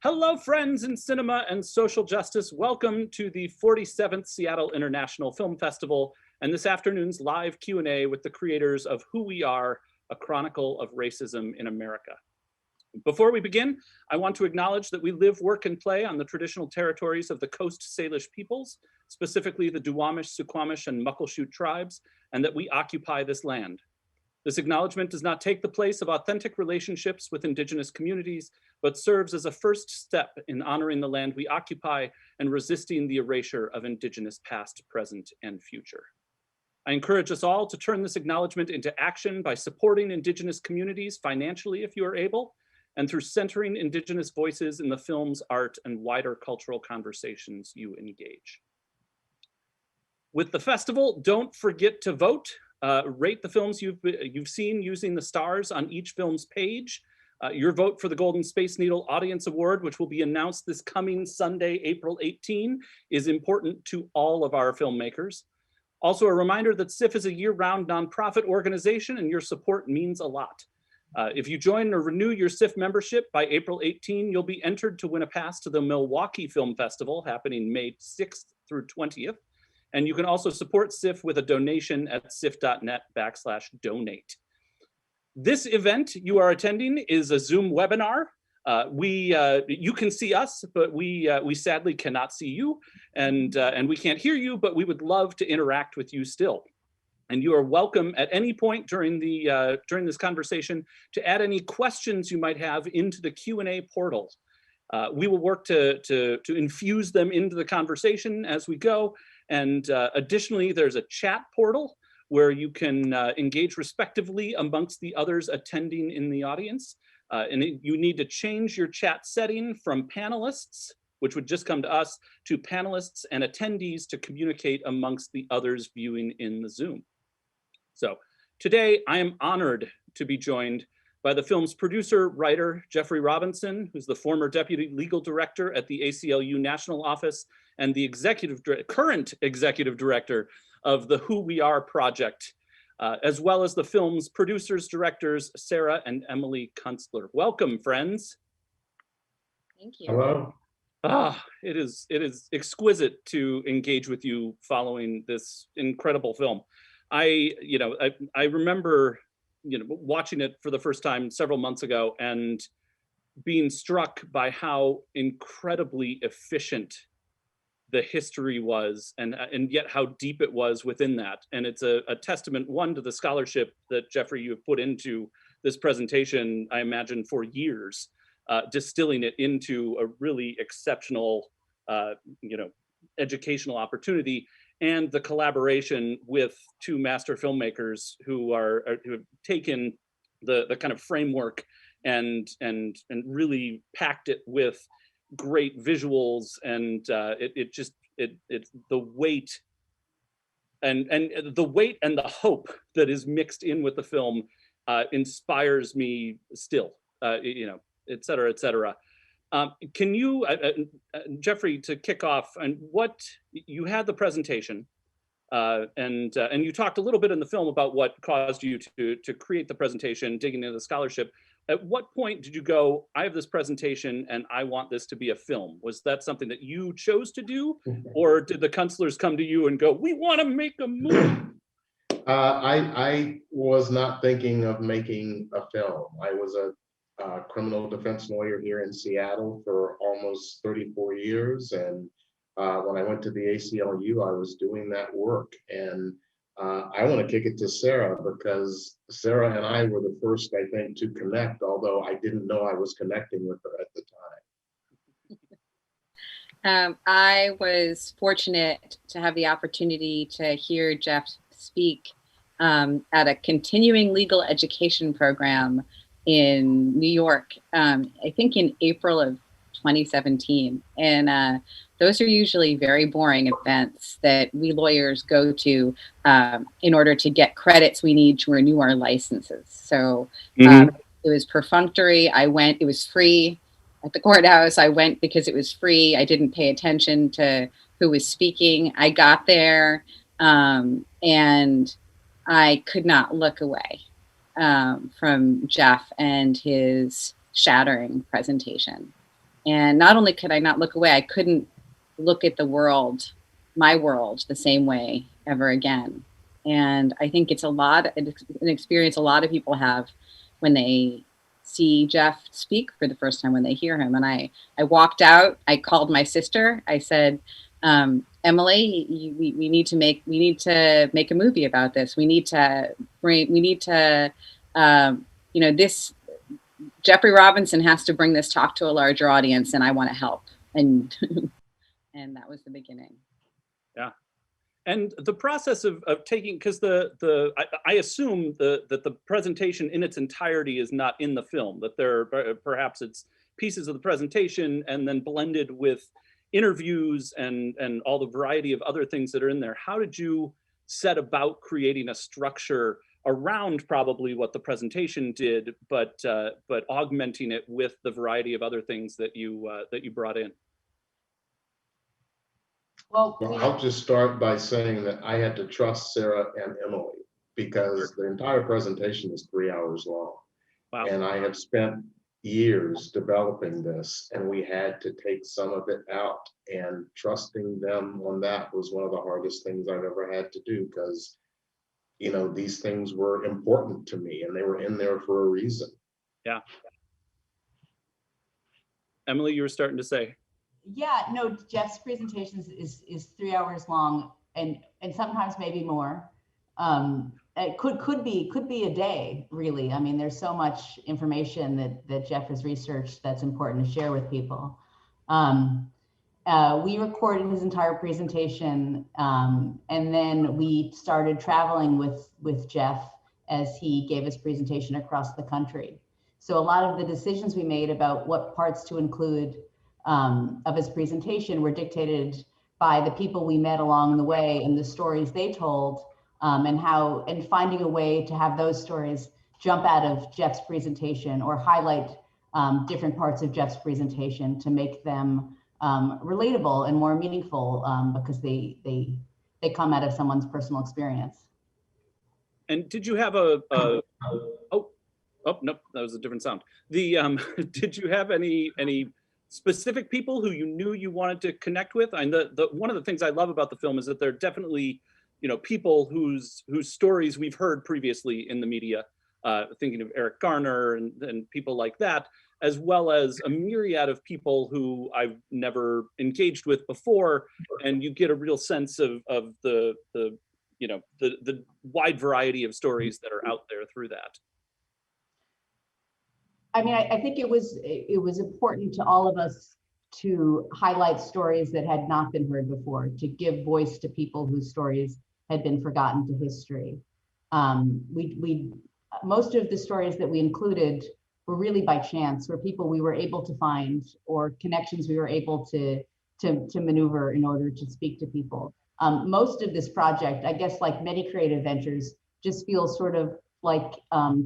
Hello, friends in cinema and social justice. Welcome to the 47th Seattle International Film Festival and this afternoon's live Q&A with the creators of Who We Are, a Chronicle of Racism in America. Before we begin, I want to acknowledge that we live, work, and play on the traditional territories of the Coast Salish peoples, specifically the Duwamish, Suquamish, and Muckleshoot tribes, and that we occupy this land. This acknowledgement does not take the place of authentic relationships with Indigenous communities, but serves as a first step in honoring the land we occupy and resisting the erasure of Indigenous past, present, and future. I encourage us all to turn this acknowledgement into action by supporting Indigenous communities financially if you are able, and through centering Indigenous voices in the films, art, and wider cultural conversations you engage. With the festival, don't forget to vote. Rate the films you've seen using the stars on each film's page. Your vote for the Golden Space Needle Audience Award, which will be announced this coming Sunday, April 18, is important to all of our filmmakers. Also, a reminder that SIFF is a year-round nonprofit organization and your support means a lot. If you join or renew your SIFF membership by April 18, you'll be entered to win a pass to the Milwaukee Film Festival happening May 6th through 20th. And you can also support SIFF with a donation at siff.net/donate. This event you are attending is a Zoom webinar. You can see us, but we sadly cannot see you, and we can't hear you, but we would love to interact with you still. And you are welcome at any point during this conversation to add any questions you might have into the Q&A portal. We will work to infuse them into the conversation as we go. And additionally, there's a chat portal where you can engage respectively amongst the others attending in the audience. You need to change your chat setting from panelists, which would just come to us, to panelists and attendees to communicate amongst the others viewing in the Zoom. So today I am honored to be joined by the film's producer, writer, Jeffery Robinson, who's the former deputy legal director at the ACLU National Office and the current executive director of the Who We Are project, as well as the film's producers, directors, Sarah and Emily Kunstler. Welcome, friends. Thank you. Hello. It is exquisite to engage with you following this incredible film. I remember watching it for the first time several months ago and being struck by how incredibly efficient the history was and yet how deep it was within that. And it's a testament, one, to the scholarship that Jeffery, you have put into this presentation, I imagine for years, distilling it into a really exceptional, educational opportunity, and the collaboration with two master filmmakers who have taken the kind of framework and really packed it with great visuals, and it's the weight and the hope that is mixed in with the film inspires me still, et cetera, et cetera. Can you, Jeffery, to kick off, and what you had the presentation, and you talked a little bit in the film about what caused you to create the presentation, digging into the scholarship. At what point did you go, I have this presentation and I want this to be a film? Was that something that you chose to do, or did the Kunstlers come to you and go, we want to make a movie? I was not thinking of making a film. I was a criminal defense lawyer here in Seattle for almost 34 years. And when I went to the ACLU, I was doing that work. And I want to kick it to Sarah, because Sarah and I were the first, I think, to connect, although I didn't know I was connecting with her at the time. I was fortunate to have the opportunity to hear Jeff speak at a continuing legal education program in New York, I think in April of 2017. And those are usually very boring events that we lawyers go to in order to get credits we need to renew our licenses. So it was perfunctory. I went, it was free at the courthouse. I went because it was free. I didn't pay attention to who was speaking. I got there and I could not look away from Jeff and his shattering presentation. And not only could I not look away, I couldn't look at the world, my world, the same way ever again. And I think it's an experience a lot of people have when they see Jeff speak for the first time, when they hear him. And I walked out, I called my sister, I said, Emily, we need to make a movie about this. This Jeffrey Robinson has to bring this talk to a larger audience, and I want to help. And and that was the beginning. Yeah. And the process of taking, because I assume that the presentation in its entirety is not in the film, that there perhaps it's pieces of the presentation and then blended with interviews and all the variety of other things that are in there. How did you set about creating a structure around probably what the presentation did, but augmenting it with the variety of other things that you brought in? Well, I'll just start by saying that I had to trust Sarah and Emily because the entire presentation is 3 hours long. Wow. And I have spent years developing this, and we had to take some of it out, and trusting them on that was one of the hardest things I've ever had to do, because these things were important to me and they were in there for a reason. Yeah. Emily, you were starting to say. Yeah, no, Jeff's presentations is 3 hours long, and sometimes maybe more. It could be a day, really. I mean, there's so much information that Jeff has researched that's important to share with people. We recorded his entire presentation, and then we started traveling with Jeff as he gave his presentation across the country. So a lot of the decisions we made about what parts to include of his presentation were dictated by the people we met along the way and the stories they told, and finding a way to have those stories jump out of Jeff's presentation or highlight different parts of Jeff's presentation to make them relatable and more meaningful, because they come out of someone's personal experience. And did you have oh nope, that was a different sound. Did you have any specific people who you knew you wanted to connect with? And one of the things I love about the film is that there are definitely people whose stories we've heard previously in the media, thinking of Eric Garner and people like that, as well as a myriad of people who I've never engaged with before, and you get a real sense of the wide variety of stories that are out there through that. I mean, I think it was important to all of us to highlight stories that had not been heard before, to give voice to people whose stories had been forgotten to history. Most of the stories that we included were really by chance, were people we were able to find or connections we were able to maneuver in order to speak to people. Most of this project, I guess, like many creative ventures, just feels sort of like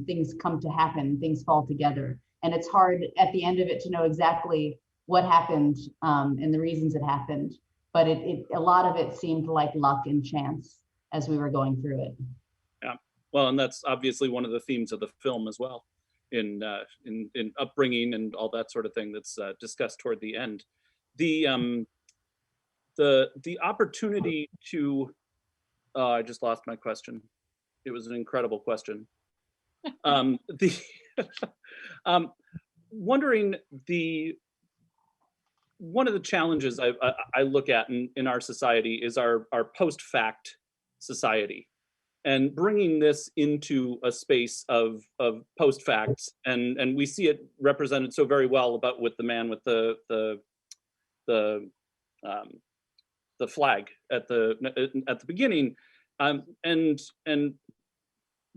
things come to happen, things fall together. And it's hard at the end of it to know exactly what happened and the reasons it happened. But a lot of it seemed like luck and chance as we were going through it. Yeah, well, and that's obviously one of the themes of the film as well, in upbringing and all that sort of thing that's discussed toward the end. The opportunity to, I just lost my question. It was an incredible question. Wondering, one of the challenges I look at in our society is our post-fact society, and bringing this into a space of post-facts, and we see it represented so very well with the man with the flag at the beginning, and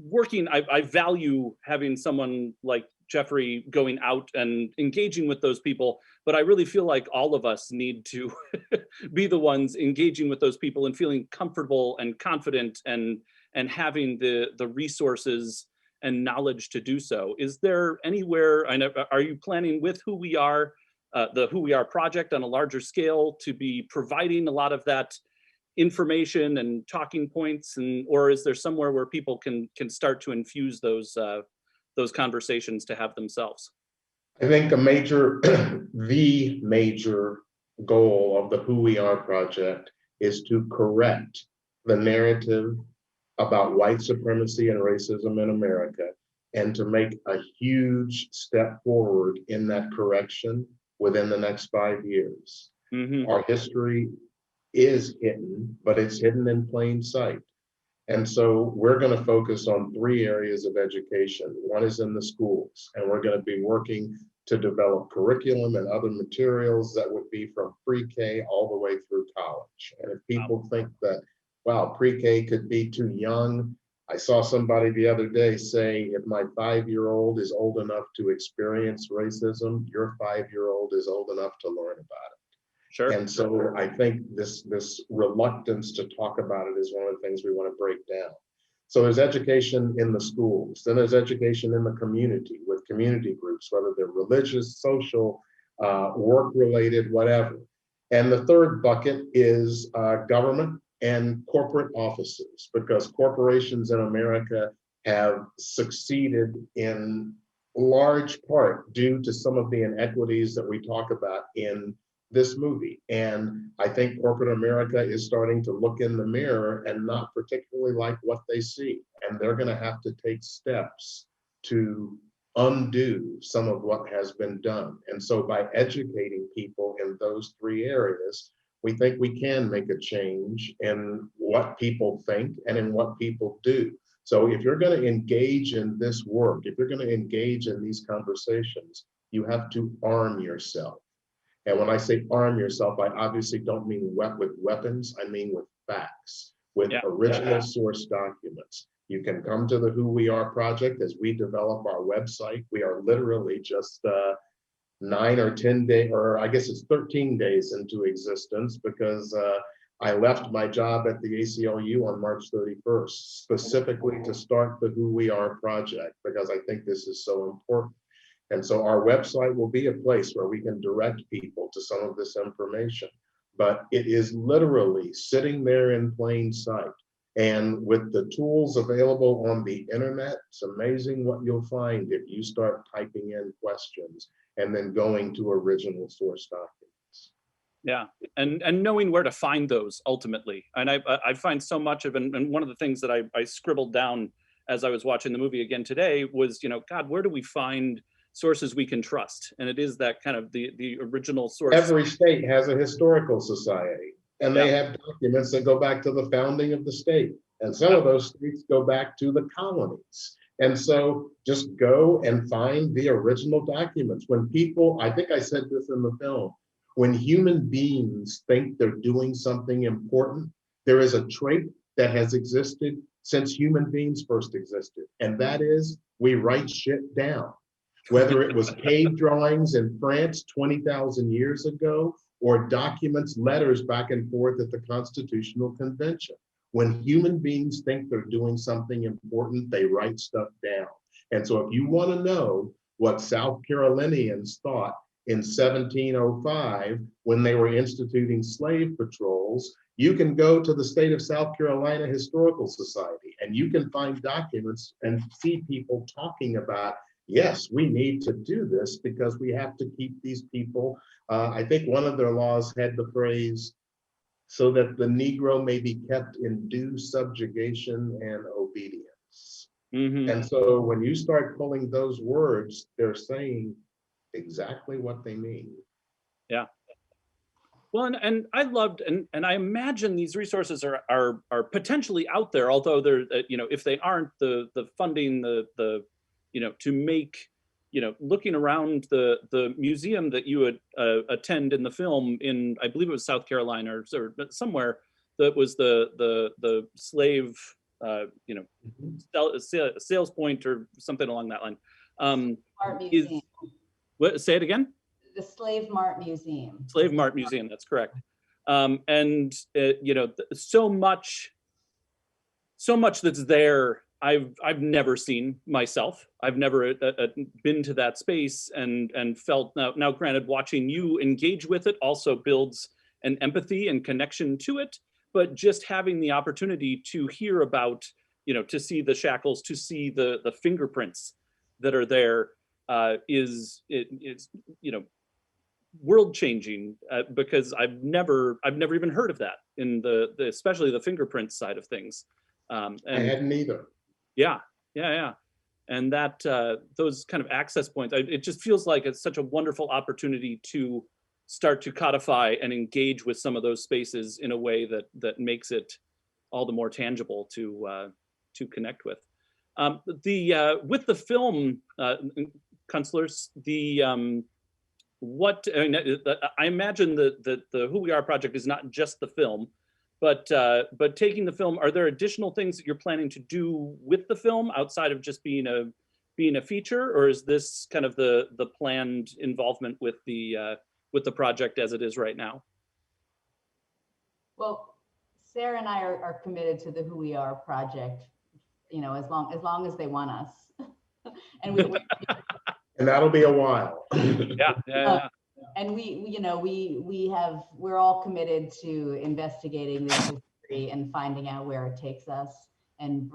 working. I value having someone like Jeffery going out and engaging with those people, but I really feel like all of us need to be the ones engaging with those people and feeling comfortable and confident and having the resources and knowledge to do so. Is there anywhere, are you planning with Who We Are, the Who We Are project on a larger scale, to be providing a lot of that information and talking points, or is there somewhere where people can start to infuse those conversations to have themselves? I think the major goal of the Who We Are project is to correct the narrative about white supremacy and racism in America, and to make a huge step forward in that correction within the next 5 years. Mm-hmm. Our history is hidden, but it's hidden in plain sight. And so we're going to focus on 3 areas of education. One is in the schools, and we're going to be working to develop curriculum and other materials that would be from pre-K all the way through college. And if people think that, wow, pre-K could be too young, I saw somebody the other day say, if my 5-year-old is old enough to experience racism, your 5-year-old is old enough to learn about it. Sure. And so I think this reluctance to talk about it is one of the things we want to break down. So there's education in the schools, then there's education in the community with community groups, whether they're religious, social, work-related, whatever. And the third bucket is government and corporate offices, because corporations in America have succeeded in large part due to some of the inequities that we talk about in this movie. And I think corporate America is starting to look in the mirror and not particularly like what they see. And they're going to have to take steps to undo some of what has been done. And so by educating people in those 3 areas, we think we can make a change in what people think and in what people do. So if you're going to engage in this work, if you're going to engage in these conversations, you have to arm yourself. And when I say arm yourself, I obviously don't mean with weapons, I mean with facts, with original source documents. You can come to the Who We Are project as we develop our website. We are literally just 9 or 10 days, or I guess it's 13 days into existence, because I left my job at the ACLU on March 31st, specifically to start the Who We Are project, because I think this is so important. And so our website will be a place where we can direct people to some of this information, but it is literally sitting there in plain sight. And with the tools available on the internet, it's amazing what you'll find if you start typing in questions and then going to original source documents. Yeah, and knowing where to find those ultimately. And I find so much of, and one of the things that I scribbled down as I was watching the movie again today was, God, where do we find sources we can trust? And it is that kind of the original source. Every state has a historical society, and they have documents that go back to the founding of the state. And some of those states go back to the colonies. And so just go and find the original documents. When people, I think I said this in the film, when human beings think they're doing something important, there is a trait that has existed since human beings first existed. And that is, we write shit down. Whether it was cave drawings in France 20,000 years ago, or documents, letters back and forth at the Constitutional Convention. When human beings think they're doing something important, they write stuff down. And so if you want to know what South Carolinians thought in 1705, when they were instituting slave patrols, you can go to the state of South Carolina Historical Society, and you can find documents and see people talking about, yes, we need to do this because we have to keep these people. I think one of their laws had the phrase, so that the Negro may be kept in due subjugation and obedience. Mm-hmm. And so when you start pulling those words, they're saying exactly what they mean. Yeah. Well, and I loved, and I imagine these resources are potentially out there, although they're, if they aren't, the funding, the to make, looking around the museum that you would attend in the film in, I believe it was South Carolina or somewhere, that was the slave, sales point or something along that line. Mart Museum. Say it again? The Slave Mart Museum. Slave Mart Museum, that's correct. And so much that's there I've never seen myself. I've never been to that space and felt, now granted, watching you engage with it also builds an empathy and connection to it, but just having the opportunity to hear about, to see the shackles, to see the fingerprints that are there, is world changing, because I've never even heard of that in the especially the fingerprint side of things. And I hadn't either. yeah. And that those kind of access points, it just feels like it's such a wonderful opportunity to start to codify and engage with some of those spaces in a way that makes it all the more tangible to connect with. With the film, Kunstlers, I imagine that the Who We Are project is not just the film, but taking the film, are there additional things that you're planning to do with the film outside of just being a feature, or is this kind of the planned involvement with the project as it is right now? Well, Sarah and I are committed to the Who We Are project, as long as they want us. And and that'll be a while. Yeah. And we're all committed to investigating this history and finding out where it takes us, and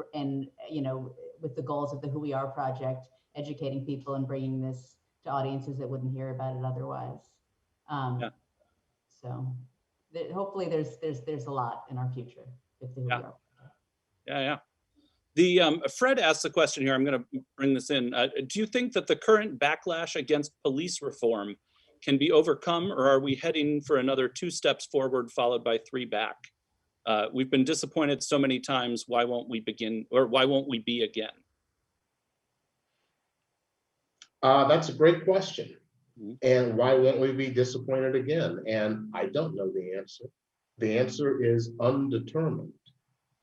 with the goals of the Who We Are project, educating people and bringing this to audiences that wouldn't hear about it otherwise. So hopefully there's a lot in our future with the Who We Are. Yeah. The Fred asked the question here. I'm going to bring this in. Do you think that the current backlash against police reform can be overcome, or are we heading for another 2 steps forward followed by 3 back? We've been disappointed so many times. Why won't we begin, or why won't we be again? That's a great question. And why won't we be disappointed again? And I don't know the answer. The answer is undetermined.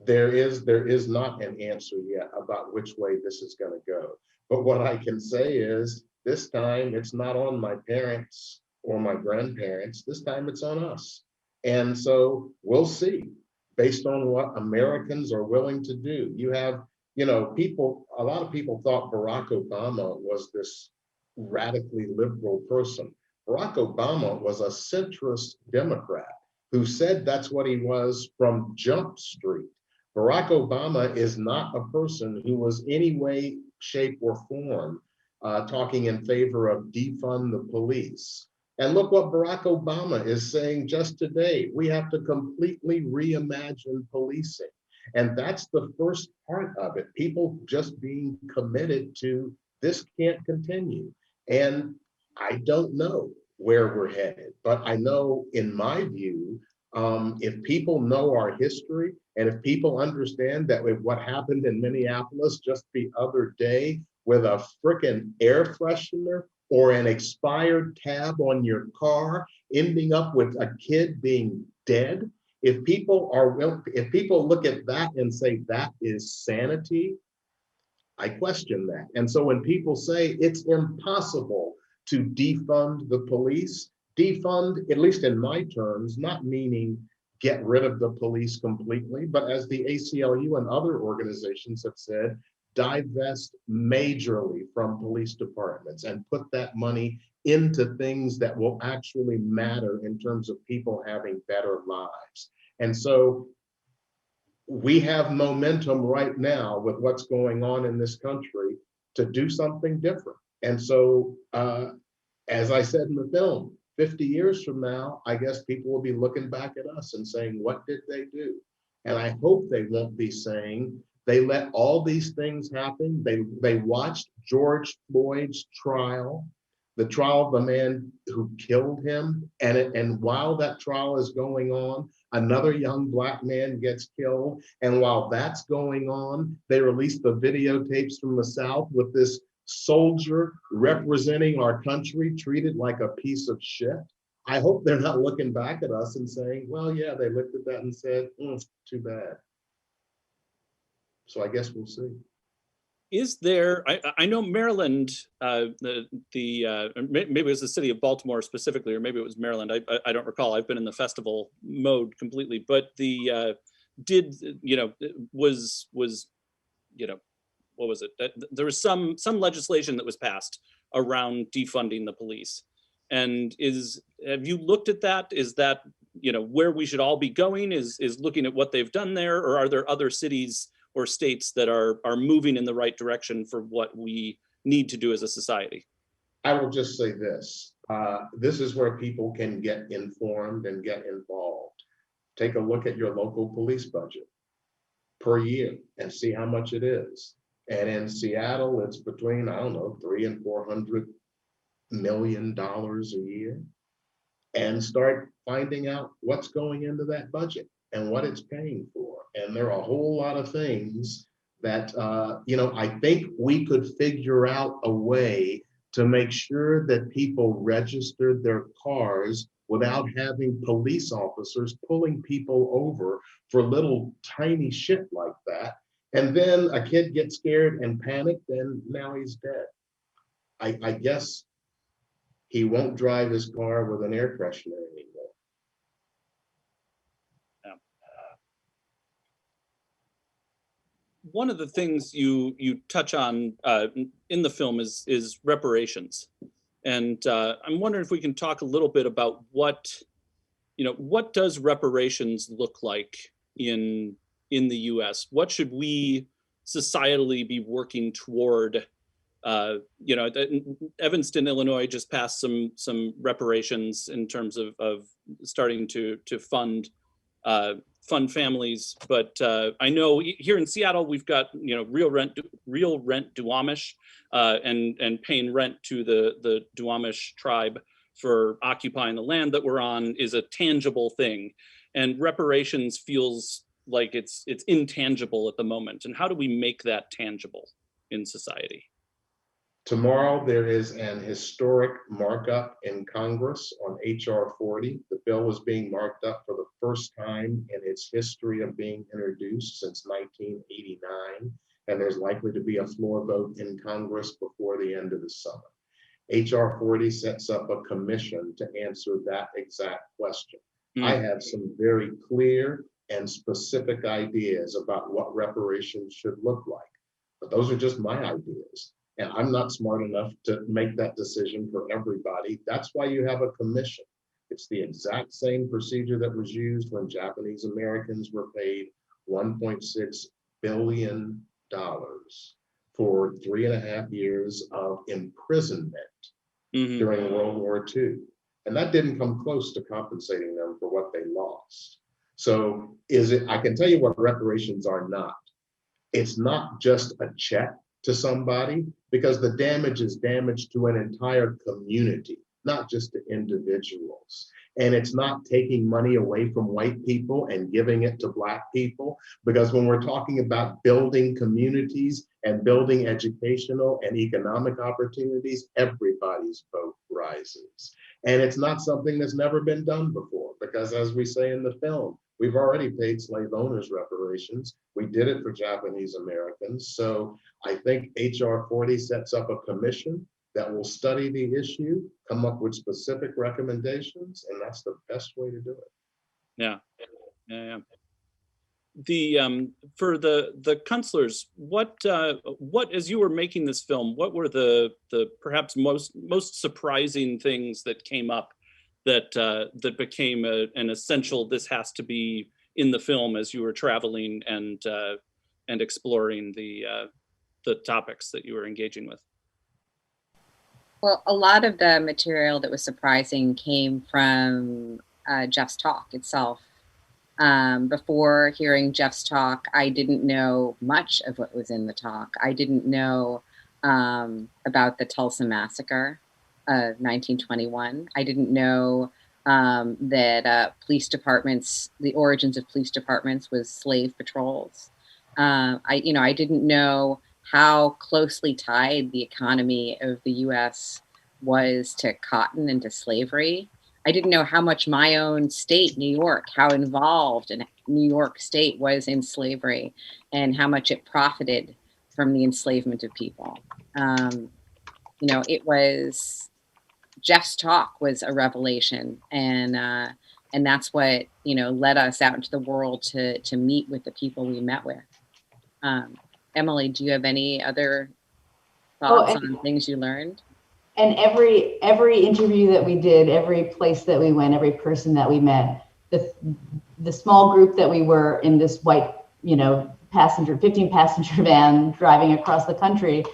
There is not an answer yet about which way this is going to go. But what I can say is, this time it's not on my parents or my grandparents. This time it's on us. And so we'll see, based on what Americans are willing to do. You have, a lot of people thought Barack Obama was this radically liberal person. Barack Obama was a centrist Democrat who said that's what he was from Jump Street. Barack Obama is not a person who was any way, shape, or form talking in favor of defund the police. And look what Barack Obama is saying just today. We have to completely reimagine policing. And that's the first part of it. People just being committed to this can't continue. And I don't know where we're headed, but I know, in my view, if people know our history, and if people understand that with what happened in Minneapolis just the other day with a frickin' air freshener or an expired tab on your car, ending up with a kid being dead, if people look at that and say that is sanity, I question that. And so when people say it's impossible to defund the police, defund, at least in my terms, not meaning get rid of the police completely, but as the ACLU and other organizations have said, divest majorly from police departments and put that money into things that will actually matter in terms of people having better lives. And so we have momentum right now with what's going on in this country to do something different. And so, as I said in the film, 50 years from now, I guess people will be looking back at us and saying, what did they do? And I hope they won't be saying, they let all these things happen. They watched George Floyd's trial, the trial of the man who killed him. And while that trial is going on, another young Black man gets killed. And while that's going on, they release the videotapes from the South with this soldier representing our country treated like a piece of shit. I hope they're not looking back at us and saying, well, yeah, they looked at that and said, too bad. So I guess we'll see. Is there, I know Maryland, maybe it was the city of Baltimore specifically, or maybe it was Maryland, I don't recall. I've been in the festival mode completely, but what was it? There was some legislation that was passed around defunding the police. And have you looked at that? Is that, where we should all be going, is looking at what they've done there, or are there other cities or states that are moving in the right direction for what we need to do as a society? I will just say this. This is where people can get informed and get involved. Take a look at your local police budget per year and see how much it is. And in Seattle, it's between, I don't know, $300 and $400 million a year. And start finding out what's going into that budget and what it's paying for. And there are a whole lot of things that, I think we could figure out a way to make sure that people registered their cars without having police officers pulling people over for little tiny shit like that. And then a kid gets scared and panicked, and now he's dead. I guess he won't drive his car with an air freshener anymore. Yeah. One of the things you touch on in the film is reparations, and I'm wondering if we can talk a little bit about what does reparations look like in the U.S. What should we societally be working toward? Evanston, Illinois just passed some reparations in terms of starting to fund families, but I know here in Seattle we've got real rent Duwamish and paying rent to the Duwamish tribe for occupying the land that we're on is a tangible thing, and reparations feels like it's intangible at the moment. And how do we make that tangible in society? Tomorrow, there is an historic markup in Congress on H.R. 40. The bill is being marked up for the first time in its history of being introduced since 1989, and there's likely to be a floor vote in Congress before the end of the summer. H.R. 40 sets up a commission to answer that exact question. I have some very clear and specific ideas about what reparations should look like, but those are just my ideas. And I'm not smart enough to make that decision for everybody. That's why you have a commission. It's the exact same procedure that was used when Japanese Americans were paid $1.6 billion for 3.5 years of imprisonment during World War II. And that didn't come close to compensating them for what they lost. So I can tell you what reparations are not. It's not just a check to somebody, because the damage is damage to an entire community, not just to individuals. And it's not taking money away from white people and giving it to Black people, because when we're talking about building communities and building educational and economic opportunities, everybody's vote rises. And it's not something that's never been done before, because as we say in the film, we've already paid slave owners reparations. We did it for Japanese Americans. So I think H.R. 40 sets up a commission that will study the issue, come up with specific recommendations, and that's the best way to do it. Yeah. For the Kunstlers, what as you were making this film, what were the perhaps most surprising things that came up that became an essential, this has to be in the film as you were traveling and exploring the topics that you were engaging with? Well, a lot of the material that was surprising came from Jeff's talk itself. Before hearing Jeff's talk, I didn't know much of what was in the talk. I didn't know about the Tulsa Massacre of 1921. I didn't know that police departments, the origins of police departments was slave patrols. I didn't know how closely tied the economy of the U.S. was to cotton and to slavery. I didn't know how much my own state, New York, how involved New York State was in slavery and how much it profited from the enslavement of people. It was, Jeff's talk was a revelation, and that's what, led us out into the world to meet with the people we met with. Emily, do you have any other thoughts on things you learned? And every interview that we did, every place that we went, every person that we met, the small group that we were in this white, 15 passenger van driving across the country,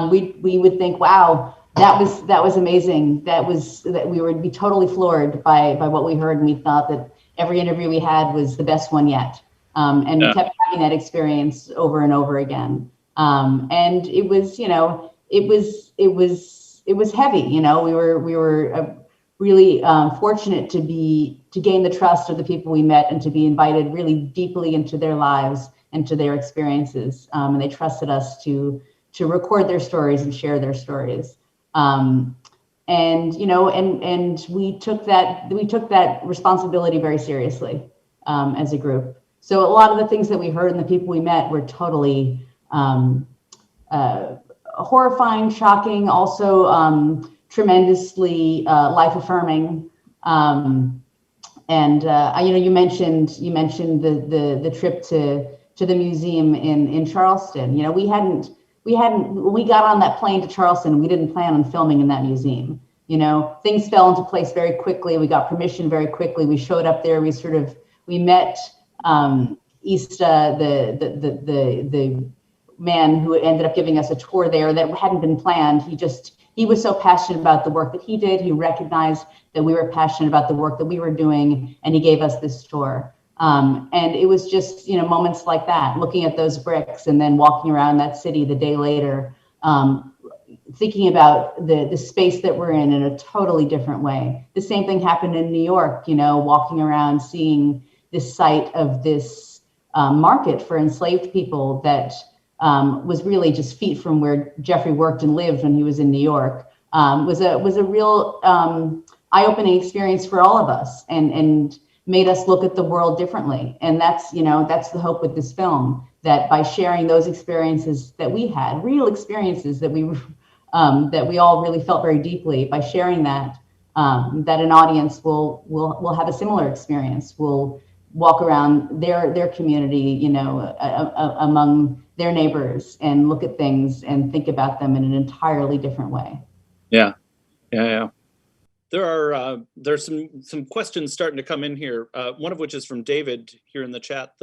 we would think, wow, that was amazing. That we would be totally floored by what we heard, and we thought that every interview we had was the best one yet. And we kept having that experience over and over again. And it was, you know, it was heavy. You know, we were really fortunate to gain the trust of the people we met and to be invited really deeply into their lives and to their experiences. And they trusted us to record their stories and share their stories. And you know, and we took that responsibility very seriously as a group. So a lot of the things that we heard and the people we met were totally horrifying, shocking, also tremendously life affirming. And you know, you mentioned the trip to the museum in Charleston. You know, when we got on that plane to Charleston, we didn't plan on filming in that museum. You know, things fell into place very quickly. We got permission very quickly. We showed up there. We met Ista, the man who ended up giving us a tour there that hadn't been planned. He was so passionate about the work that he did. He recognized that we were passionate about the work that we were doing, and he gave us this tour. And it was just, you know, moments like that, looking at those bricks and then walking around that city the day later, thinking about the space that we're in a totally different way. The same thing happened in New York, you know, walking around, seeing this site of this market for enslaved people that was really just feet from where Jeffrey worked and lived when he was in New York. Was a real eye-opening experience for all of us, and made us look at the world differently. And that's the hope with this film, that by sharing those experiences that we had, real experiences that we all really felt very deeply, by sharing that an audience will have a similar experience, will walk around their community, you know, among their neighbors, and look at things and think about them in an entirely different way. Yeah. There's some questions starting to come in here. One of which is from David here in the chat.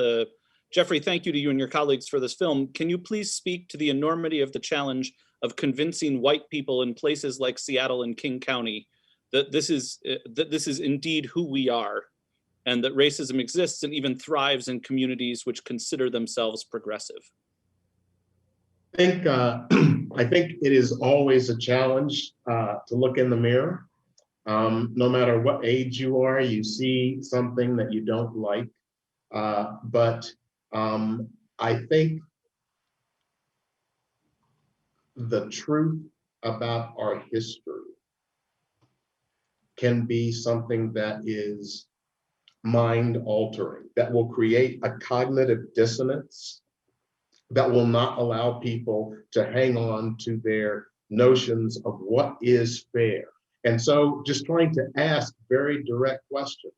Jeffrey, thank you to you and your colleagues for this film. Can you please speak to the enormity of the challenge of convincing white people in places like Seattle and King County that this is indeed who we are, and that racism exists and even thrives in communities which consider themselves progressive? I think it is always a challenge to look in the mirror. No matter what age you are, you see something that you don't like. But I think the truth about our history can be something that is mind altering, that will create a cognitive dissonance, that will not allow people to hang on to their notions of what is fair. And so just trying to ask very direct questions.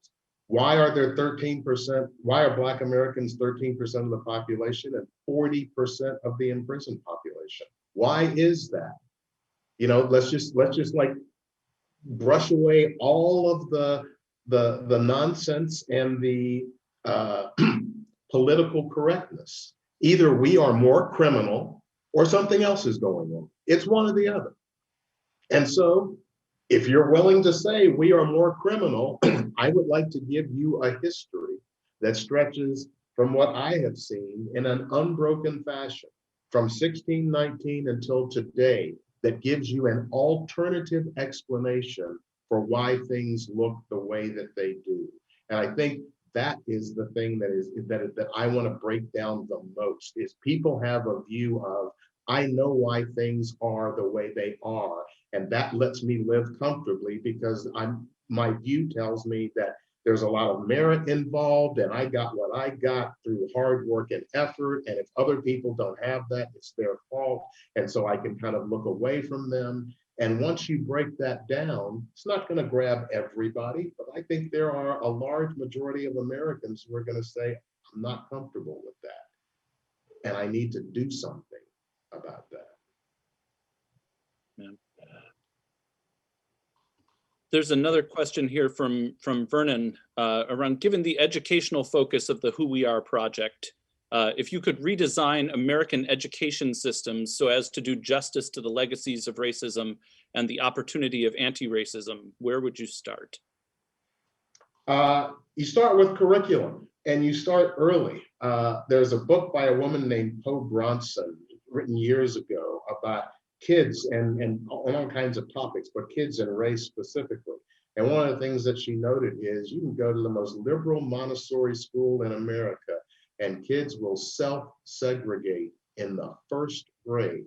Why are there 13%? Why are Black Americans 13% of the population and 40% of the imprisoned population? Why is that? You know, let's just like brush away all of the nonsense and the political correctness. Either we are more criminal or something else is going on. It's one or the other. And so if you're willing to say we are more criminal, I would like to give you a history that stretches from what I have seen in an unbroken fashion from 1619 until today, that gives you an alternative explanation for why things look the way that they do. And I think that is the thing that I want to break down the most, is people have a view of, I know why things are the way they are, and that lets me live comfortably because my view tells me that there's a lot of merit involved, and I got what I got through hard work and effort, and if other people don't have that, it's their fault, and so I can kind of look away from them. And once you break that down, it's not going to grab everybody, but I think there are a large majority of Americans who are going to say, I'm not comfortable with that, and I need to do something about that. Yeah. There's another question here from Vernon around, given the educational focus of the Who We Are project if you could redesign American education systems so as to do justice to the legacies of racism and the opportunity of anti-racism, where would you start? You start with curriculum, and you start early. There's a book by a woman named Poe Bronson, written years ago, about kids and all kinds of topics, but kids and race specifically. And one of the things that she noted is you can go to the most liberal Montessori school in America, and kids will self-segregate in the first grade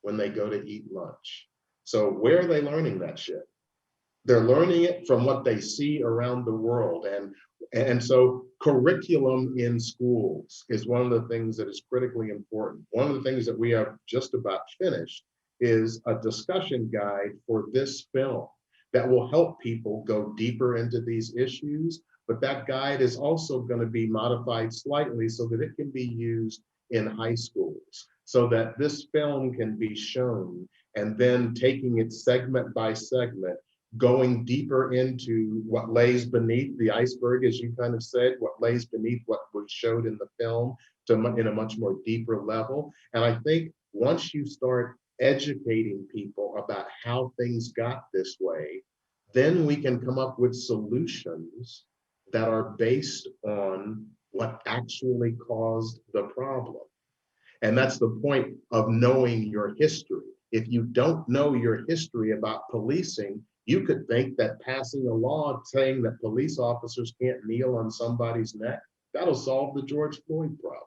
when they go to eat lunch. So where are they learning that shit? They're learning it from what they see around the world. And so curriculum in schools is one of the things that is critically important. One of the things that we have just about finished is a discussion guide for this film that will help people go deeper into these issues. But that guide is also going to be modified slightly so that it can be used in high schools, so that this film can be shown, and then taking it segment by segment, going deeper into what lays beneath the iceberg, as you kind of said, what lays beneath what was showed in the film in a much more deeper level. And I think once you start educating people about how things got this way, then we can come up with solutions that are based on what actually caused the problem. And that's the point of knowing your history. If you don't know your history about policing, you could think that passing a law saying that police officers can't kneel on somebody's neck, that'll solve the George Floyd problem.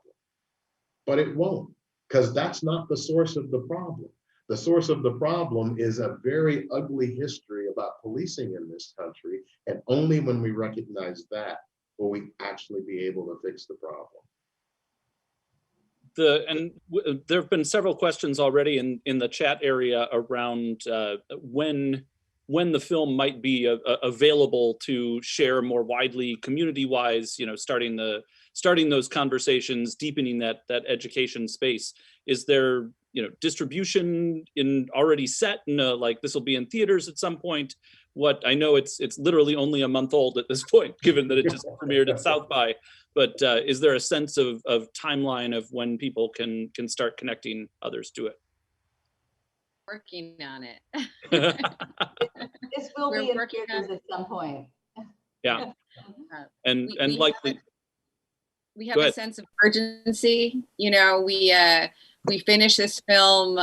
But it won't, because that's not the source of the problem. The source of the problem is a very ugly history about policing in this country. And only when we recognize that will we actually be able to fix the problem. There have been several questions already in the chat area around when the film might be available to share more widely, community-wise. Starting those conversations, deepening that education space. Is there distribution already set? Like this will be in theaters at some point. What I know, it's literally only a month old at this point, given that it just premiered at South by. But is there a sense of timeline of when people can start connecting others to it? Working on it. This will be in theaters at some point. Yeah, and likely. We have a sense of urgency. We finished this film.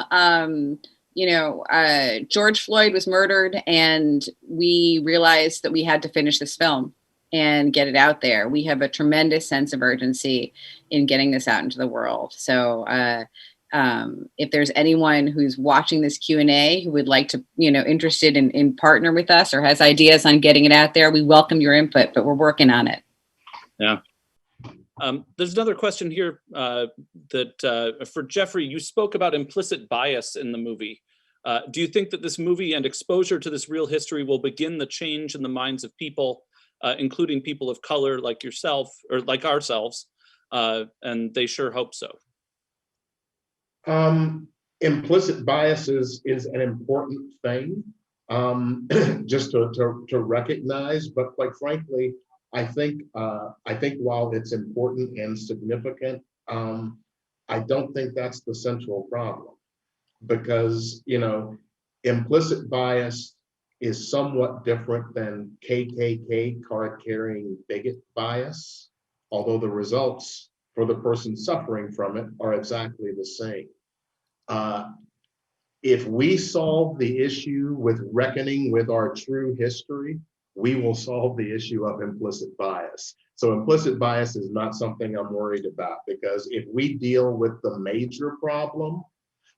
George Floyd was murdered, and we realized that we had to finish this film and get it out there. We have a tremendous sense of urgency in getting this out into the world. So if there's anyone who's watching this Q&A who would like to, interested in partner with us or has ideas on getting it out there, we welcome your input, but we're working on it. Yeah. There's another question here that for Jeffery, you spoke about implicit bias in the movie. Do you think that this movie and exposure to this real history will begin the change in the minds of people, including people of color like yourself or like ourselves? And they sure hope so. Implicit bias is an important thing just to recognize, but quite frankly, I think while it's important and significant, I don't think that's the central problem, because implicit bias is somewhat different than KKK card-carrying bigot bias, although the results for the person suffering from it are exactly the same. If we solve the issue with reckoning with our true history, we will solve the issue of implicit bias. So implicit bias is not something I'm worried about, because if we deal with the major problem,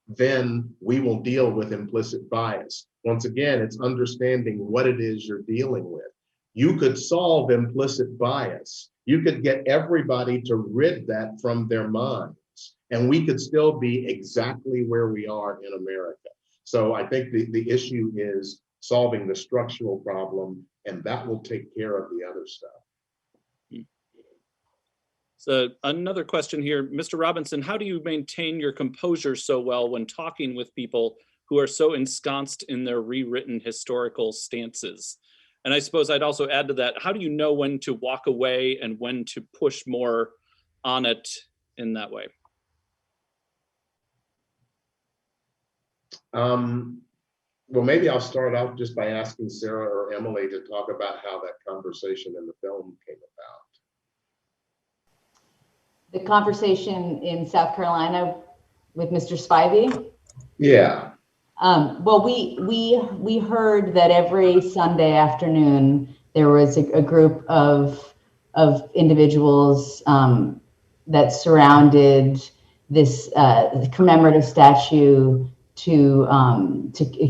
then we will deal with implicit bias. Once again, it's understanding what it is you're dealing with. You could solve implicit bias. You could get everybody to rid that from their minds, and we could still be exactly where we are in America. So I think the issue is solving the structural problem, and that will take care of the other stuff. So another question here, Mr. Robinson, how do you maintain your composure so well when talking with people who are so ensconced in their rewritten historical stances? And I suppose I'd also add to that, how do you know when to walk away and when to push more on it in that way? Well, maybe I'll start out just by asking Sarah or Emily to talk about how that conversation in the film came about. The conversation in South Carolina with Mr. Spivey? Yeah. Well, we heard that every Sunday afternoon there was a group of individuals that surrounded this commemorative statue to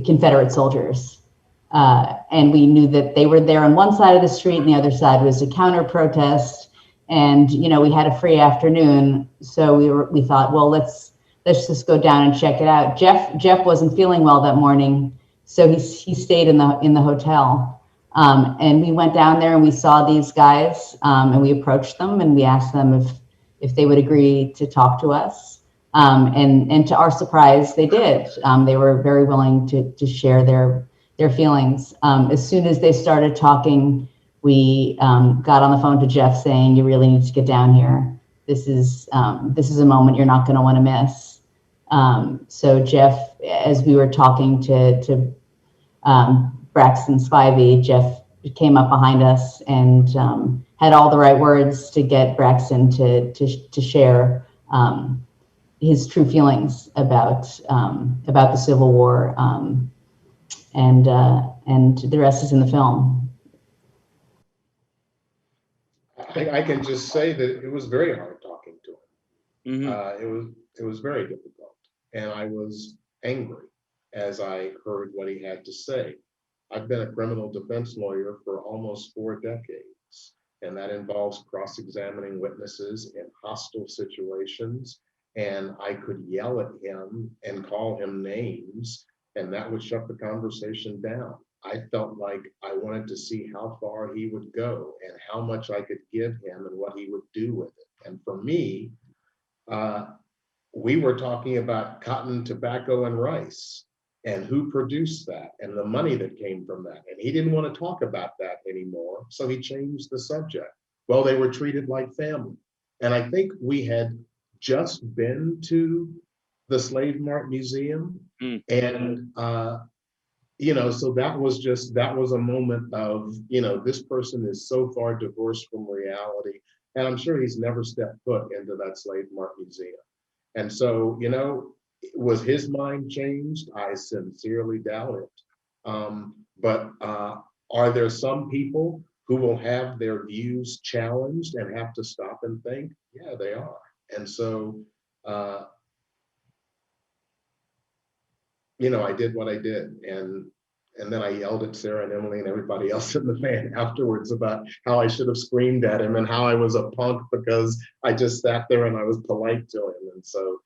Confederate soldiers, and we knew that they were there on one side of the street, and the other side was a counter protest. And we had a free afternoon, so we thought, well, let's just go down and check it out. Jeff wasn't feeling well that morning, so he stayed in the hotel. And we went down there and we saw these guys, and we approached them and we asked them if they would agree to talk to us. And to our surprise, they did. They were very willing to share their feelings. As soon as they started talking, we got on the phone to Jeff saying, "You really need to get down here. This is a moment you're not going to want to miss." So Jeff, as we were talking to Braxton Spivey, Jeff came up behind us and had all the right words to get Braxton to share his true feelings about the Civil War, and the rest is in the film. I can just say that it was very hard talking to him. Mm-hmm. It was very difficult, and I was angry as I heard what he had to say. I've been a criminal defense lawyer for almost 4 decades, and that involves cross-examining witnesses in hostile situations. And I could yell at him and call him names, and that would shut the conversation down. I felt like I wanted to see how far he would go and how much I could give him and what he would do with it. And for me, we were talking about cotton, tobacco, and rice, and who produced that and the money that came from that. And he didn't want to talk about that anymore, so he changed the subject. Well, they were treated like family. And I think we had just been to the Slave Mart Museum, and so that was a moment of, this person is so far divorced from reality, and I'm sure he's never stepped foot into that Slave Mart Museum. And so, was his mind changed? I sincerely doubt it. But are there some people who will have their views challenged and have to stop and think? Yeah, they are. And so, I did what I did. And then I yelled at Sarah and Emily and everybody else in the van afterwards about how I should have screamed at him and how I was a punk because I just sat there and I was polite to him. And so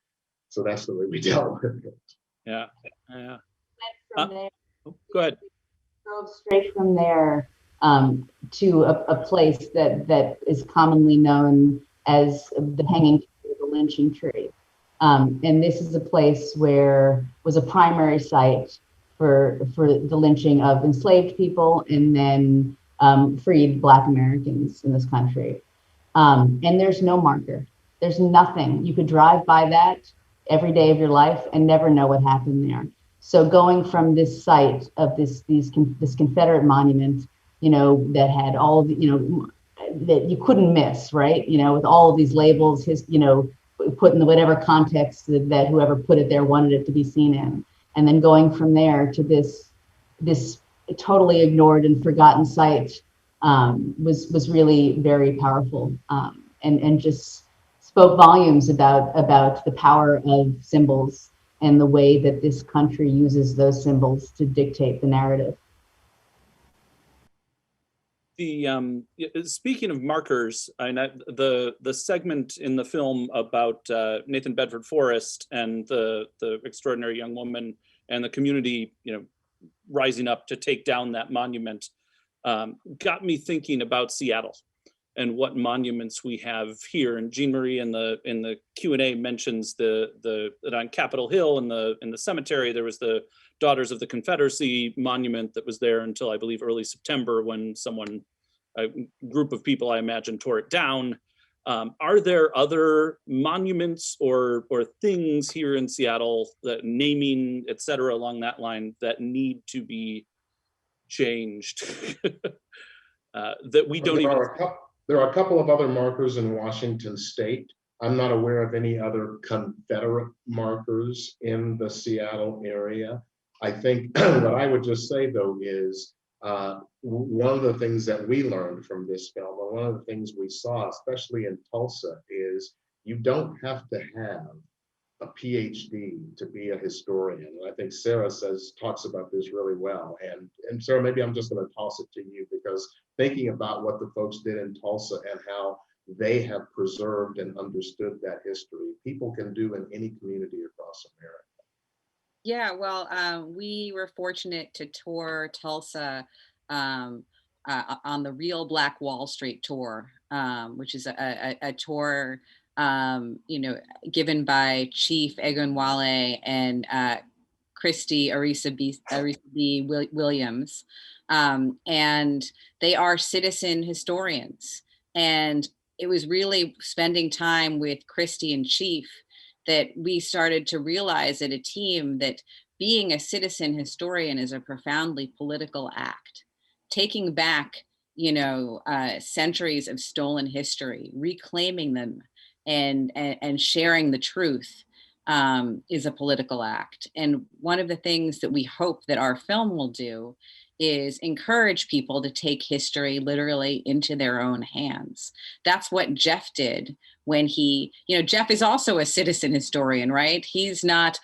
that's the way we dealt with it. Yeah. From there, go ahead. Drove straight from there to a place that is commonly known as the hanging tree, the lynching tree. And this is a place where was a primary site for the lynching of enslaved people and then freed Black Americans in this country. And there's no marker. There's nothing. You could drive by that every day of your life and never know what happened there. So going from this site of this Confederate monument, that had all of the, that you couldn't miss, right? With all of these labels, put in the whatever context that whoever put it there wanted it to be seen in. And then going from there to this totally ignored and forgotten site was really very powerful, and just spoke volumes about the power of symbols and the way that this country uses those symbols to dictate the narrative. Speaking of markers, the segment in the film about Nathan Bedford Forrest and the extraordinary young woman and the community, rising up to take down that monument, got me thinking about Seattle and what monuments we have here. And Jean Marie in the Q&A mentions that on Capitol Hill in the cemetery there was the Daughters of the Confederacy monument that was there until I believe early September when a group of people I imagine tore it down. Are there other monuments or things here in Seattle, that naming, et cetera, along that line, that need to be changed? That we don't even. There are a couple of other markers in Washington State. I'm not aware of any other Confederate markers in the Seattle area. I think what I would just say, though, is one of the things that we learned from this film, and one of the things we saw, especially in Tulsa, is you don't have to have a PhD to be a historian. And I think Sarah talks about this really well. And Sarah, maybe I'm just going to toss it to you, because thinking about what the folks did in Tulsa and how they have preserved and understood that history, people can do in any community across America. Yeah, well, we were fortunate to tour Tulsa on the Real Black Wall Street tour, which is a tour, given by Chief Egunwale and Christy Arisa B. Williams. And they are citizen historians. And it was really spending time with Christy and Chief that we started to realize as a team that being a citizen historian is a profoundly political act. Taking back, centuries of stolen history, reclaiming them, and sharing the truth is a political act. And one of the things that we hope that our film will do is encourage people to take history literally into their own hands. That's what Jeff did when Jeff is also a citizen historian, right? He's not,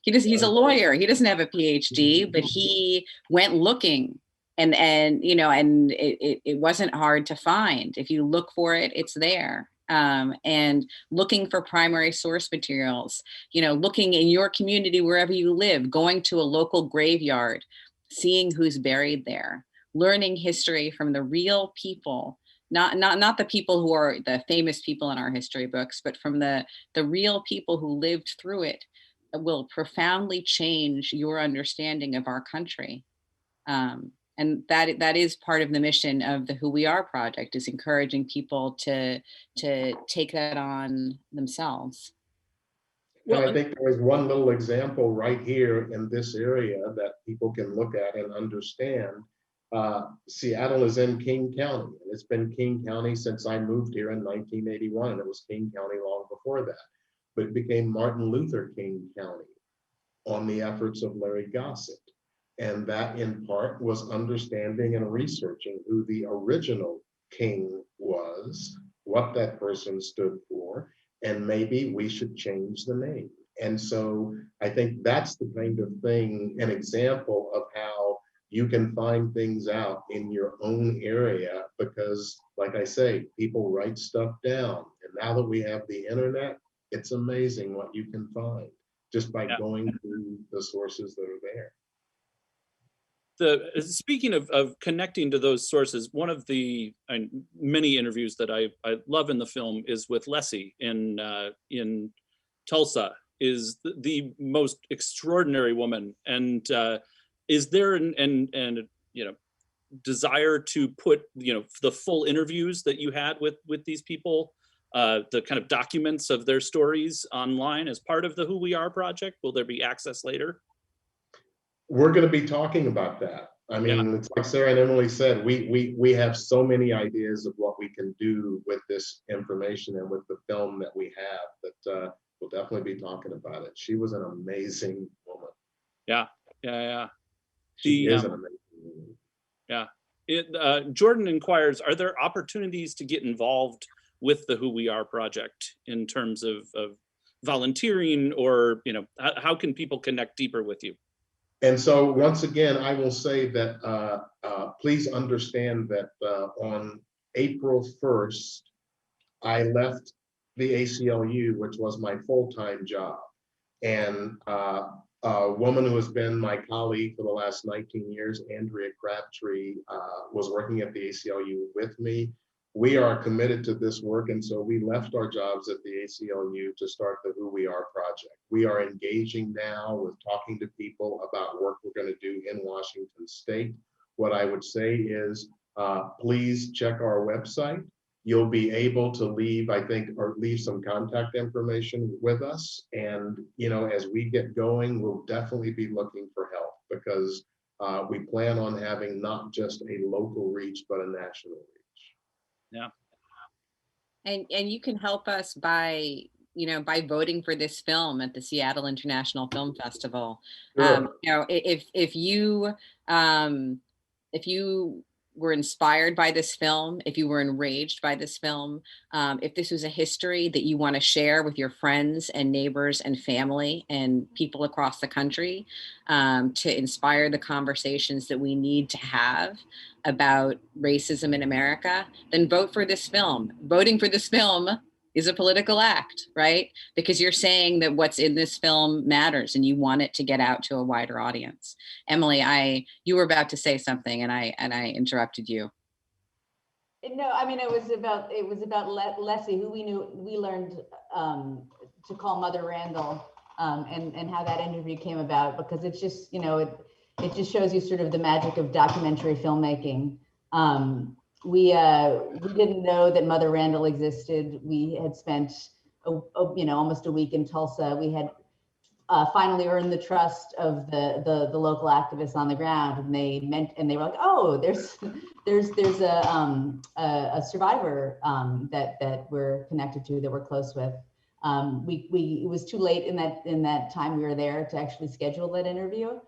he's a lawyer. He doesn't have a PhD, but he went looking and it wasn't hard to find. If you look for it, it's there. And looking for primary source materials, looking in your community, wherever you live, going to a local graveyard, seeing who's buried there, learning history from the real people, not the people who are the famous people in our history books, but from the real people who lived through it, will profoundly change your understanding of our country. And that is part of the mission of the Who We Are project, is encouraging people to take that on themselves. Well, I think there is one little example right here in this area that people can look at and understand. Seattle is in King County, and it's been King County since I moved here in 1981, and it was King County long before that. But it became Martin Luther King County on the efforts of Larry Gossett. And that in part was understanding and researching who the original king was, what that person stood for, and maybe we should change the name. And so I think that's the kind of thing, an example of how you can find things out in your own area, because like I say, people write stuff down. And now that we have the internet, it's amazing what you can find just by going through the sources that are there. Speaking of connecting to those sources, one of the many interviews that I love in the film is with Leslie in Tulsa. Is the most extraordinary woman, and is there an desire to put the full interviews that you had with these people, the kind of documents of their stories online as part of the Who We Are project? Will there be access later? We're going to be talking about that. I mean, It's like Sarah and Emily said, we have so many ideas of what we can do with this information and with the film that we have that we'll definitely be talking about it. She was an amazing woman. She is an amazing woman. Jordan inquires, are there opportunities to get involved with the Who We Are project in terms of volunteering, or how can people connect deeper with you? And so once again, I will say that please understand that on April 1st, I left the ACLU, which was my full-time job. And a woman who has been my colleague for the last 19 years, Andrea Crabtree, was working at the ACLU with me. We are committed to this work, and so we left our jobs at the ACLU to start the Who We Are project. We are engaging now with talking to people about work we're going to do in Washington State. What I would say is, please check our website. you'll be able to leave, I think, or leave some contact information with us. And, you know, as we get going, we'll definitely be looking for help, because we plan on having not just a local reach, but a national reach. Yeah. And you can help us by, by voting for this film at the Seattle International Film Festival. Sure. If you were inspired by this film, if you were enraged by this film, if this was a history that you want to share with your friends and neighbors and family and people across the country, to inspire the conversations that we need to have about racism in America, then vote for this film. Voting for this film is a political act, right? Because you're saying that what's in this film matters and you want it to get out to a wider audience. Emily, you were about to say something and I interrupted you. No, I mean, it was about Leslie, who we learned to call Mother Randall, and how that interview came about, because it's just, it just shows you sort of the magic of documentary filmmaking. We didn't know that Mother Randall existed. We had spent almost a week in Tulsa. We had finally earned the trust of the local activists on the ground, and they were like, oh, there's a survivor that we're connected to, that we're close with. It was too late in that time we were there to actually schedule that interview.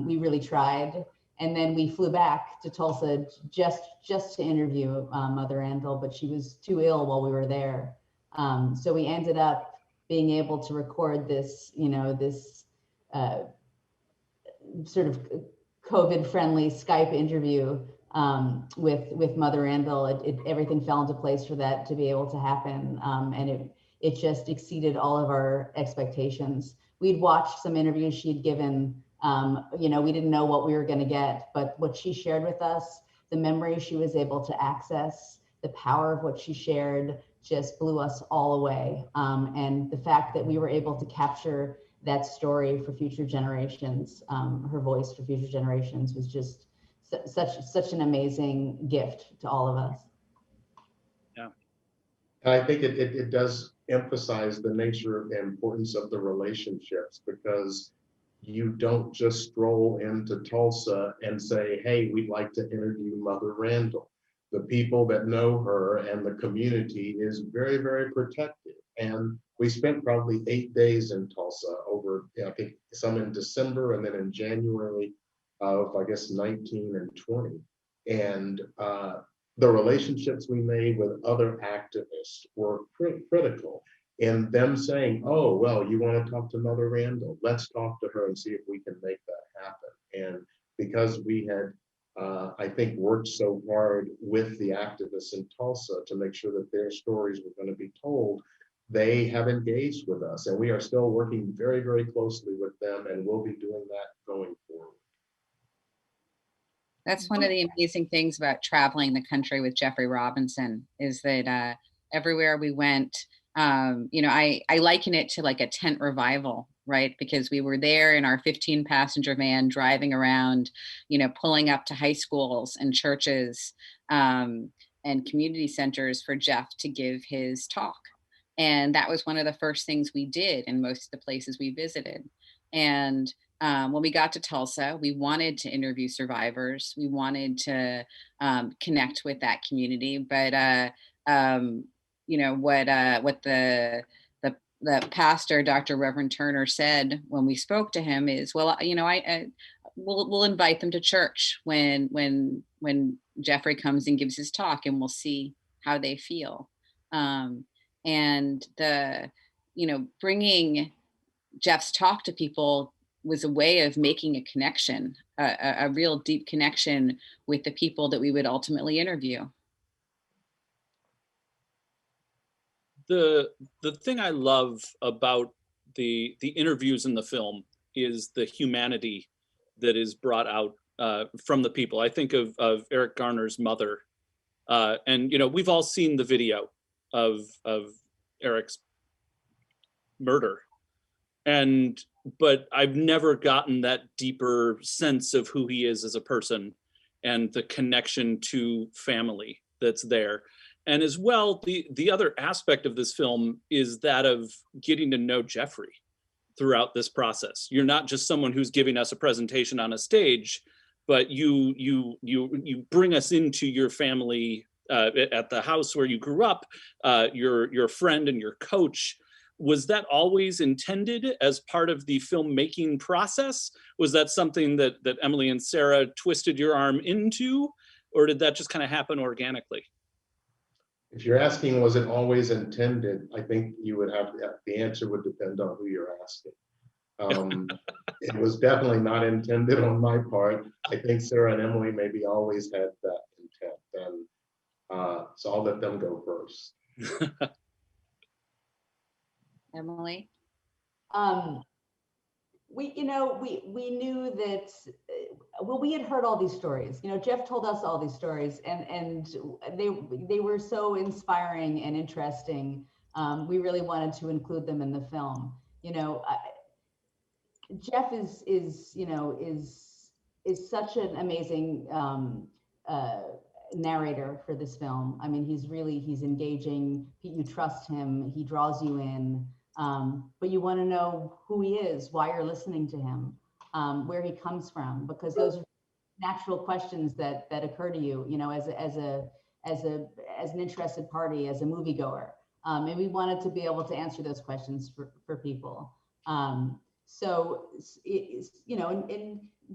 We really tried, and then we flew back to Tulsa just to interview Mother Randall, but she was too ill while we were there. So we ended up being able to record this, this sort of COVID-friendly Skype interview with Mother Randall. Everything fell into place for that to be able to happen, and it just exceeded all of our expectations. We'd watched some interviews she'd given. We didn't know what we were going to get, but what she shared with us, the memories she was able to access, the power of what she shared, just blew us all away. And the fact that we were able to capture that story for future generations, her voice for future generations, was just such an amazing gift to all of us. Yeah. I think it does emphasize the nature and importance of the relationships, because you don't just stroll into Tulsa and say, hey, we'd like to interview Mother Randall. The people that know her and the community is very, very protective. And we spent probably 8 days in Tulsa over, I think some in December and then in January of, I guess, 19 and 20. And the relationships we made with other activists were critical in them saying, oh, well, you want to talk to Mother Randall? Let's talk to her and see if we can make that happen. And because we had I think worked so hard with the activists in Tulsa to make sure that their stories were going to be told, they have engaged with us, and we are still working very, very closely with them, and we'll be doing that going forward. That's one of the amazing things about traveling the country with Jeffery Robinson, is that everywhere we went, I liken it to like a tent revival, right? Because we were there in our 15-passenger van driving around, pulling up to high schools and churches and community centers for Jeff to give his talk. And that was one of the first things we did in most of the places we visited. And when we got to Tulsa, we wanted to interview survivors. We wanted to connect with that community. But what the pastor, Dr. Reverend Turner, said when we spoke to him is, well, we'll invite them to church when Jeffrey comes and gives his talk, and we'll see how they feel. And bringing Jeff's talk to people was a way of making a connection, a real deep connection with the people that we would ultimately interview. The thing I love about the interviews in the film is the humanity that is brought out from the people. I think of Eric Garner's mother, and we've all seen the video of Eric's murder, but I've never gotten that deeper sense of who he is as a person and the connection to family that's there. And as well, the other aspect of this film is that of getting to know Jeffery throughout this process. You're not just someone who's giving us a presentation on a stage, but you bring us into your family at the house where you grew up, your friend and your coach. Was that always intended as part of the filmmaking process? Was that something that Emily and Sarah twisted your arm into, or did that just kind of happen organically? If you're asking, was it always intended? I think you would have the answer would depend on who you're asking. It was definitely not intended on my part. I think Sarah and Emily maybe always had that intent, and so I'll let them go first. Emily? We knew that, well, we had heard all these stories. Jeff told us all these stories, and they were so inspiring and interesting. We really wanted to include them in the film. Jeff is such an amazing narrator for this film. I mean, he's engaging. You trust him. He draws you in. But you want to know who he is, why you're listening to him, where he comes from, because those are natural questions that occur to you, as an interested party, as a moviegoer. And we wanted to be able to answer those questions for people. So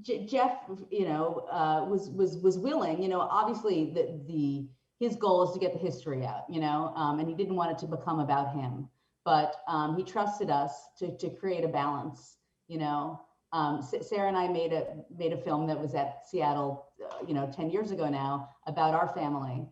Jeff, was willing. Obviously his goal is to get the history out, and he didn't want it to become about him. But he trusted us to create a balance. Sarah and I made a film that was at Seattle, 10 years ago now, about our family.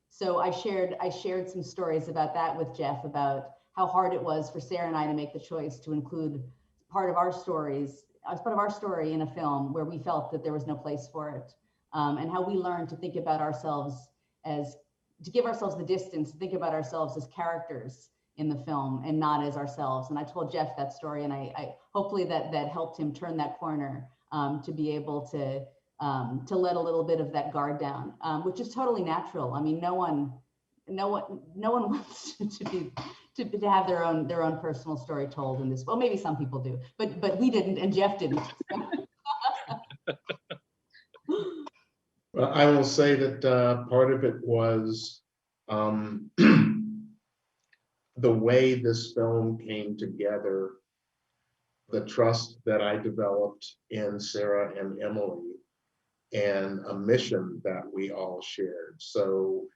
So I shared some stories about that with Jeff, about how hard it was for Sarah and I to make the choice to include part of our stories as part of our story in a film where we felt that there was no place for it, and how we learned to think about ourselves to give ourselves the distance, to think about ourselves as characters in the film and not as ourselves. And I told Jeff that story, and I hopefully that helped him turn that corner, to be able to let a little bit of that guard down, which is totally natural. I mean, no one wants to have their own personal story told in this. Well, maybe some people do, but we didn't, and Jeff didn't. Well, I will say that part of it was the way this film came together, the trust that I developed in Sarah and Emily, and a mission that we all shared. So,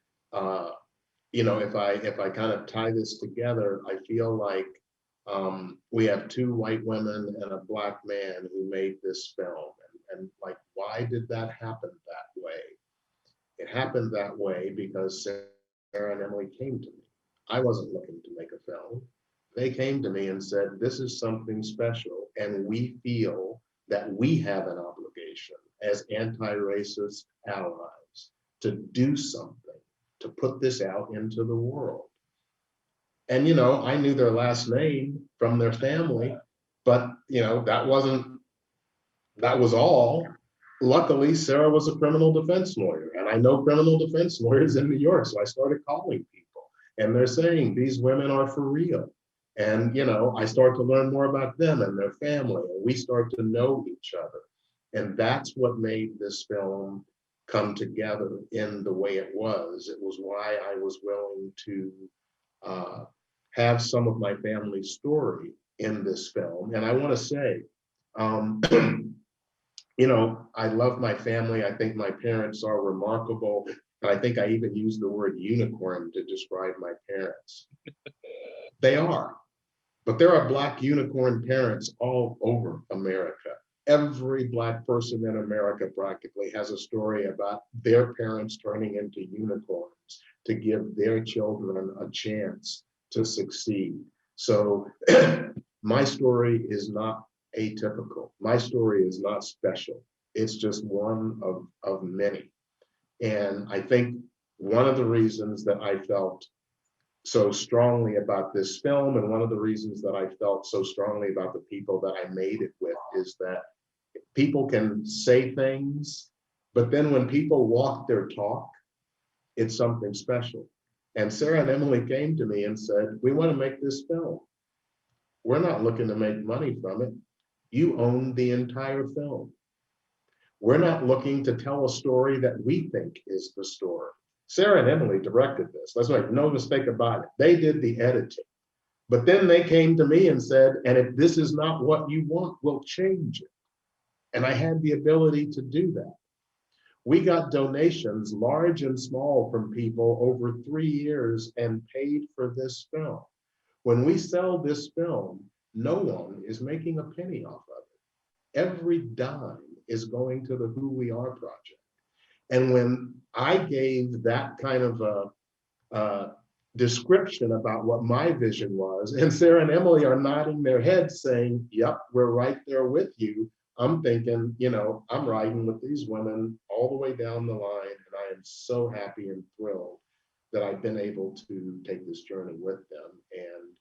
if I kind of tie this together, I feel like we have two white women and a Black man who made this film. And like, why did that happen that way? It happened that way because Sarah and Emily came to me. I wasn't looking to make a film. They came to me and said, this is something special, and we feel that we have an obligation as anti-racist allies to do something, to put this out into the world. And, I knew their last name from their family, but, that was all. Luckily, Sarah was a criminal defense lawyer, and I know criminal defense lawyers in New York, so I started calling people, and they're saying, these women are for real. And, I start to learn more about them and their family, and we start to know each other. And that's what made this film come together in the way it was. It was why I was willing to have some of my family's story in this film. And I want to say, I love my family. I think my parents are remarkable. And I think I even used the word unicorn to describe my parents. They are. But there are Black unicorn parents all over America. Every Black person in America practically has a story about their parents turning into unicorns to give their children a chance to succeed. So my story is not atypical. My story is not special. It's just one of many. And I think one of the reasons that I felt so strongly about this film, and one of the reasons that I felt so strongly about the people that I made it with, is that people can say things, but then when people walk their talk, it's something special. And Sarah and Emily came to me and said, we want to make this film. We're not looking to make money from it. You own the entire film. We're not looking to tell a story that we think is the story. Sarah and Emily directed this. Let's make no mistake about it. They did the editing. But then they came to me and said, and if this is not what you want, we'll change it. And I had the ability to do that. We got donations, large and small, from people over 3 years and paid for this film. When we sell this film, no one is making a penny off of it. Every dime is going to the Who We Are project. And when I gave that kind of a description about what my vision was, and Sarah and Emily are nodding their heads saying, yep, we're right there with you. I'm thinking, you know, I'm riding with these women all the way down the line, and I am so happy and thrilled that I've been able to take this journey with them. And,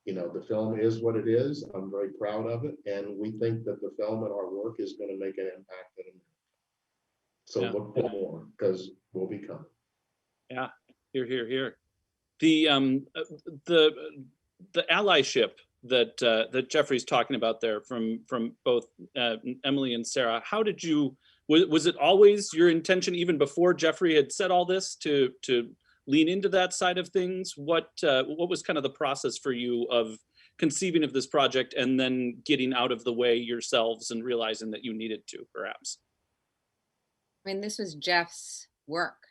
you know, the film is what it is. I'm very proud of it. And we think that the film and our work is going to make an impact in America. So Yeah. look for more, because we'll be coming. Yeah, here. The allyship that Jeffrey's talking about there from both Emily and Sarah. How did you? Was it always your intention, even before Jeffrey had said all this, to lean into that side of things? What was kind of the process for you of conceiving of this project and then getting out of the way yourselves and realizing that you needed to, perhaps? I mean, this was Jeff's work.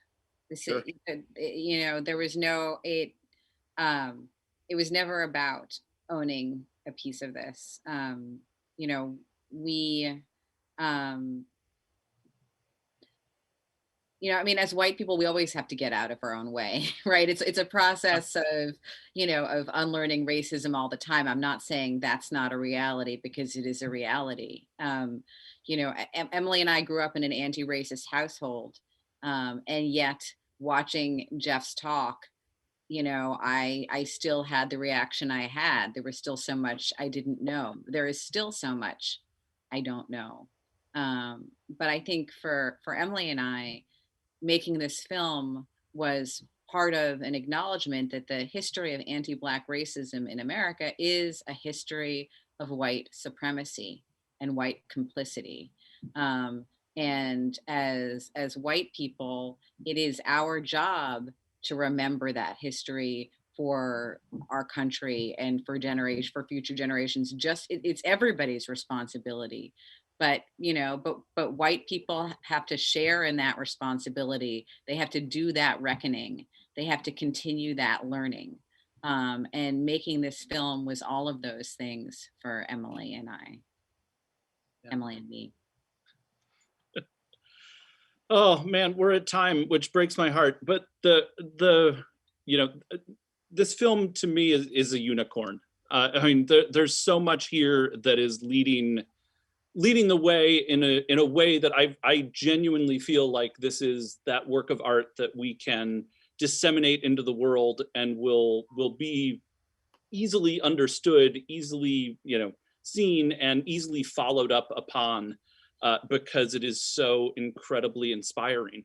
Sure. You know, there was no, it was never about owning a piece of this. You know, we, you know, I mean, as white people, we always have to get out of our own way, right? It's a process of, you know, of unlearning racism all the time. I'm not saying that's not a reality, because it is a reality. You know, Emily and I grew up in an anti-racist household, and yet watching Jeff's talk, you know, I still had the reaction I had. There was still so much I didn't know. There is still so much I don't know. But I think for Emily and I, making this film was part of an acknowledgement that the history of anti-Black racism in America is a history of white supremacy and white complicity. And as white people, it is our job to remember that history for our country and for future generations. It's everybody's responsibility. But, you know, but white people have to share in that responsibility. They have to do that reckoning. They have to continue that learning. And making this film was all of those things for Emily and I. Yeah. Emily and me. Oh man, we're at time, which breaks my heart. But you know, this film to me is a unicorn. I mean, there's so much here that is leading the way in a way that I genuinely feel like this is that work of art that we can disseminate into the world and will be easily understood, easily, you know, seen, and easily followed up upon, because it is so incredibly inspiring.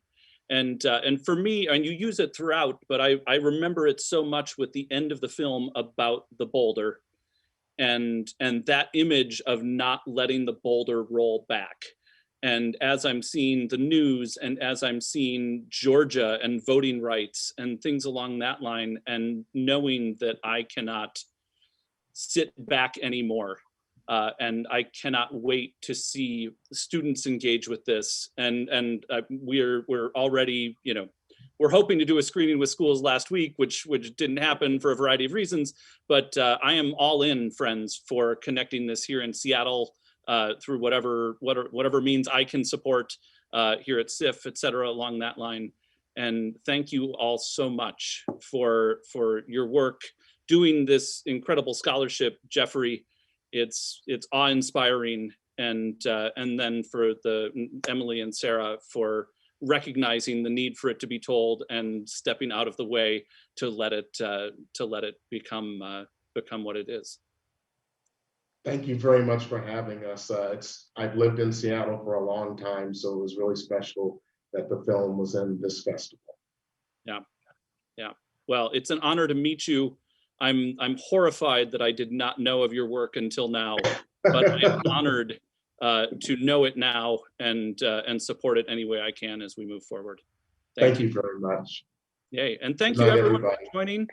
And for me, and you use it throughout, but I remember it so much with the end of the film about the boulder, and that image of not letting the boulder roll back. And as I'm seeing the news, and as I'm seeing Georgia and voting rights and things along that line, and knowing that I cannot sit back anymore, and I cannot wait to see students engage with this. And we're already, you know, we're hoping to do a screening with schools last week, which didn't happen for a variety of reasons. But I am all in, friends, for connecting this here in Seattle through whatever means I can support here at SIFF, et cetera, along that line. And thank you all so much for your work doing this incredible scholarship, Jeffery. It's awe-inspiring, and then for Emily and Sarah for recognizing the need for it to be told and stepping out of the way to let it become what it is. Thank you very much for having us. I've lived in Seattle for a long time, so it was really special that the film was in this festival. Yeah. Well, it's an honor to meet you. I'm horrified that I did not know of your work until now, but I am honored to know it now and support it any way I can as we move forward. Thank you very much. Yay. And thank Good you night, everyone for everybody. joining.